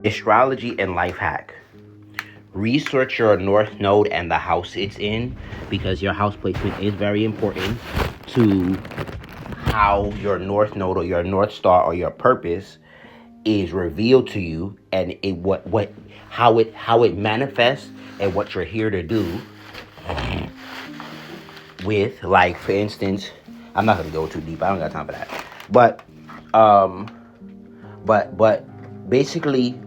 Astrology and life hack. Research your north node and the house it's in, because your house placement is very important to how your north node or your north star or your purpose is revealed to you, and how it manifests and what you're here to do with, like, for instance, I'm not gonna go too deep. I don't got time for that. But um but basically,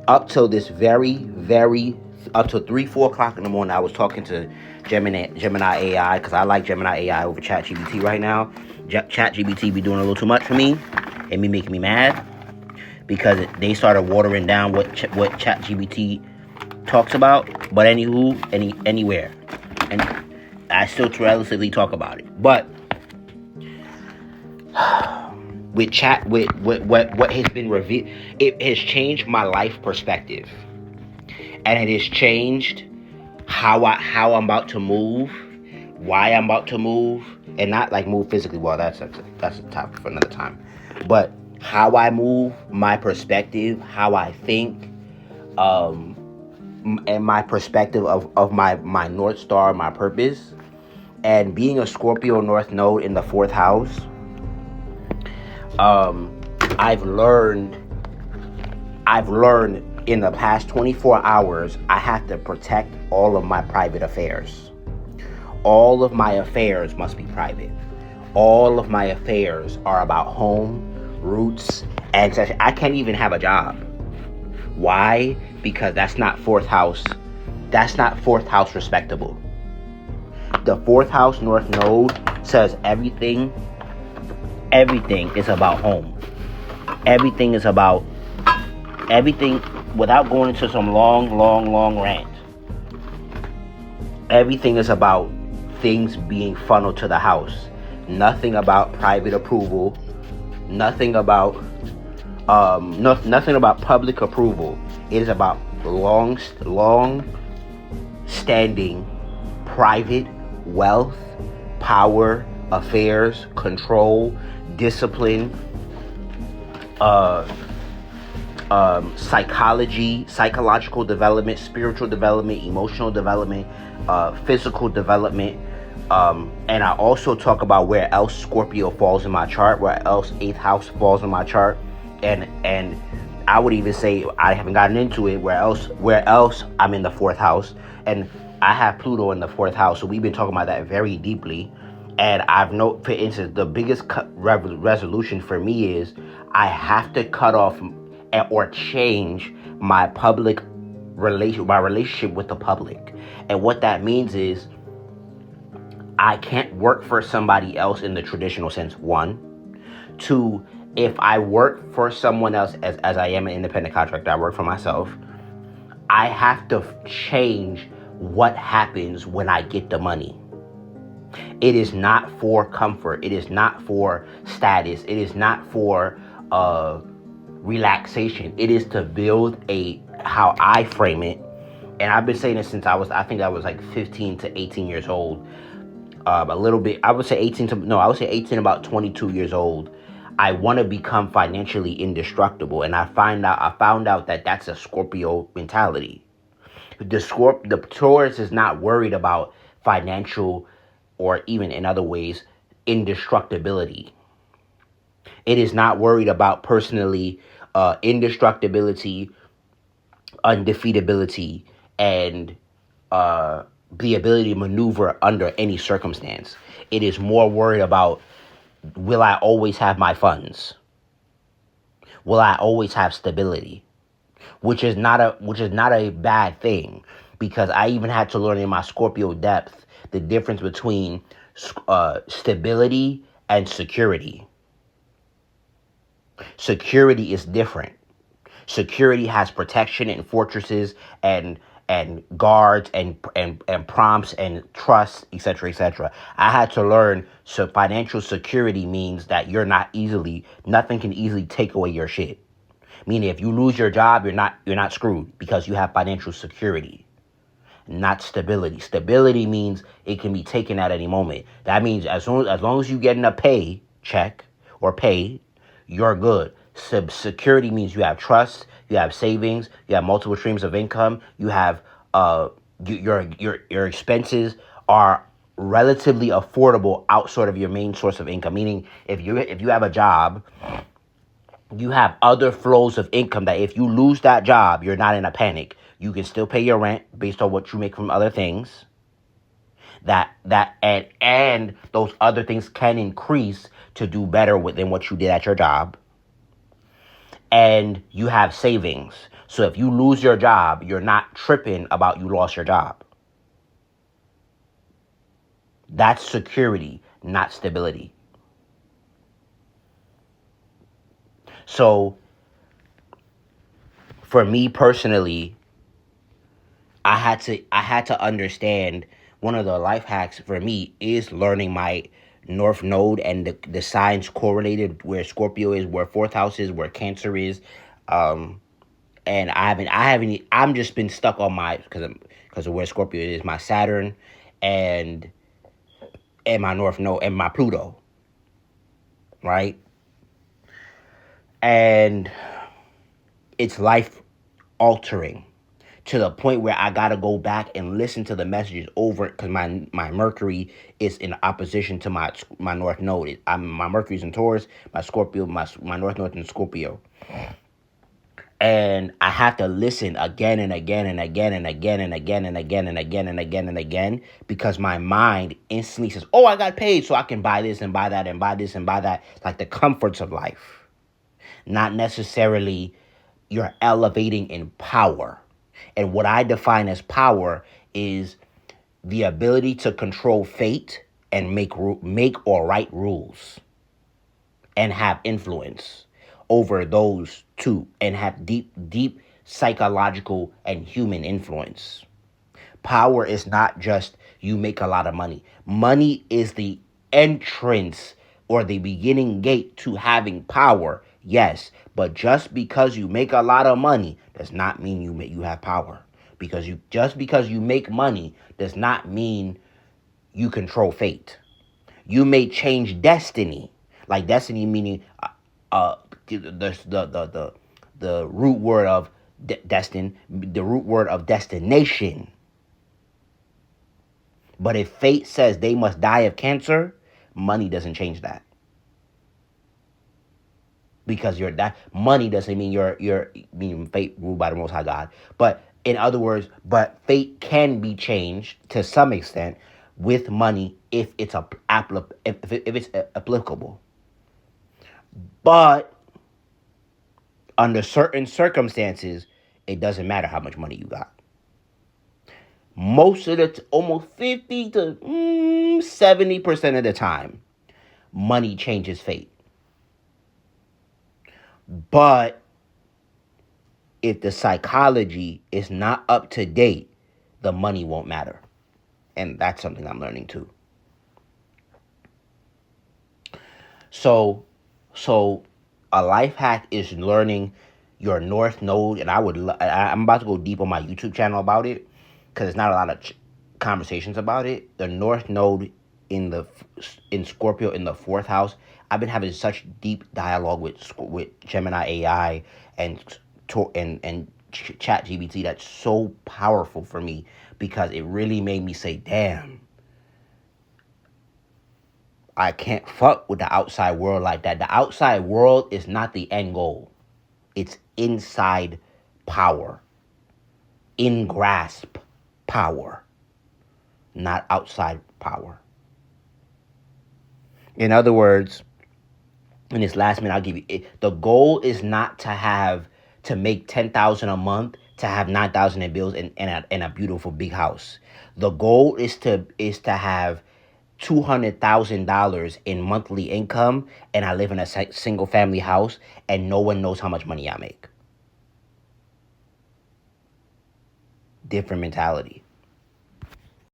up till this very up till 3-4 o'clock in the morning, I was talking to Gemini AI, because I like Gemini AI over ChatGPT right now. ChatGPT be doing a little too much for me and me making me mad, because they started watering down what ChatGPT talks about. But anywhere, and I still relatively talk about it. But with chat, with what has been revealed, it has changed my life perspective, and it has changed how I'm about to move, why I'm about to move, and not like move physically. Well, that's a topic for another time. But how I move, my perspective, how I think, and my perspective of my North Star, my purpose. And being a Scorpio North Node in the 4th house, I've learned in the past 24 hours, I have to protect all of my private affairs. All of my affairs must be private. All of my affairs are about home, roots, ancestry. I can't even have a job. Why? Because that's not 4th house. That's not 4th house respectable. The 4th house North Node says everything is about home. Everything is about everything, without going into some long rant. Everything is about things being funneled to the house. Nothing about private approval. Nothing about nothing about public approval. It is about long standing private wealth, power, affairs, control, discipline, psychology, psychological development, spiritual development, emotional development, physical development. And I also talk about where else Scorpio falls in my chart, where else 8th house falls in my chart, and I would even say, I haven't gotten into it, where else I'm in the 4th house, and I have Pluto in the 4th house. So we've been talking about that very deeply. And for instance, the biggest resolution for me is I have to cut off or change my relationship with the public. And what that means is I can't work for somebody else in the traditional sense. 1, 2, if I work for someone else, as I am an independent contractor, I work for myself, I have to change what happens when I get the money. It is not for comfort. It is not for status. It is not for relaxation. It is to build how I frame it. And I've been saying this since I think I was like 15 to 18 years old. A little bit, I would say 18, about 22 years old. I want to become financially indestructible. And I found out that that's a Scorpio mentality. The Taurus is not worried about financial, or even in other ways, indestructibility. It is not worried about personally indestructibility, undefeatability, and the ability to maneuver under any circumstance. It is more worried about, will I always have my funds? Will I always have stability? Which is not a bad thing, because I even had to learn in my Scorpio depth the difference between stability and security. Security is different. Security has protection and fortresses and guards and prompts and trust, etc., etc. I had to learn, so financial security means that nothing can easily take away your shit. Meaning, if you lose your job, you're not screwed, because you have financial security, not stability. Stability means it can be taken at any moment. That means as long as you get a pay check or pay, you're good. Security means you have trust, you have savings, you have multiple streams of income, you have your expenses are relatively affordable outside of your main source of income. Meaning, if you have a job, you have other flows of income that if you lose that job, you're not in a panic. You can still pay your rent based on what you make from other things. And those other things can increase to do better than what you did at your job. And you have savings. So if you lose your job, you're not tripping about you lost your job. That's security, not stability. So for me personally, I had to understand one of the life hacks for me is learning my North Node and the signs correlated where Scorpio is, where fourth house is, where Cancer is. And I'm just been stuck on my, because of where Scorpio is, my Saturn and my North Node and my Pluto, right? And it's life altering to the point where I gotta go back and listen to the messages over, because my Mercury is in opposition to my North Node. My Mercury's in Taurus, my Scorpio, my North Node in Scorpio. And I have to listen again and again and again and again and again and again and again and again and again, because my mind instantly says, oh, I got paid, so I can buy this and buy that and buy this and buy that. Like the comforts of life. Not necessarily you're elevating in power. And what I define as power is the ability to control fate and make or write rules and have influence over those two and have deep psychological and human influence. Power is not just you make a lot of money. Money is the entrance or the beginning gate to having power. Yes, but just because you make a lot of money does not mean you have power. Just because you make money does not mean you control fate. You may change destiny, like destiny meaning the root word of destin, the root word of destination. But if fate says they must die of cancer, money doesn't change that. Because that money doesn't mean you're meaning fate ruled by the Most High God. But in other words, but fate can be changed to some extent with money if it's applicable. But under certain circumstances, it doesn't matter how much money you got. Almost 50 to 70% of the time, money changes fate. But if the psychology is not up to date, the money won't matter. And that's something I'm learning too. So a life hack is learning your North Node, and I'm about to go deep on my YouTube channel about it, because there's not a lot of conversations about it. The North Node in Scorpio in the fourth house. I've been having such deep dialogue with Gemini AI and Chat GBT that's so powerful for me, because it really made me say, damn, I can't fuck with the outside world like that. The outside world is not the end goal. It's inside power. In grasp power. Not outside power. In other words, in this last minute, I'll give you the goal is not to make $10,000 a month, to have $9,000 in bills and a beautiful big house. The goal is to have $200,000 in monthly income, and I live in a single family house, and no one knows how much money I make. Different mentality.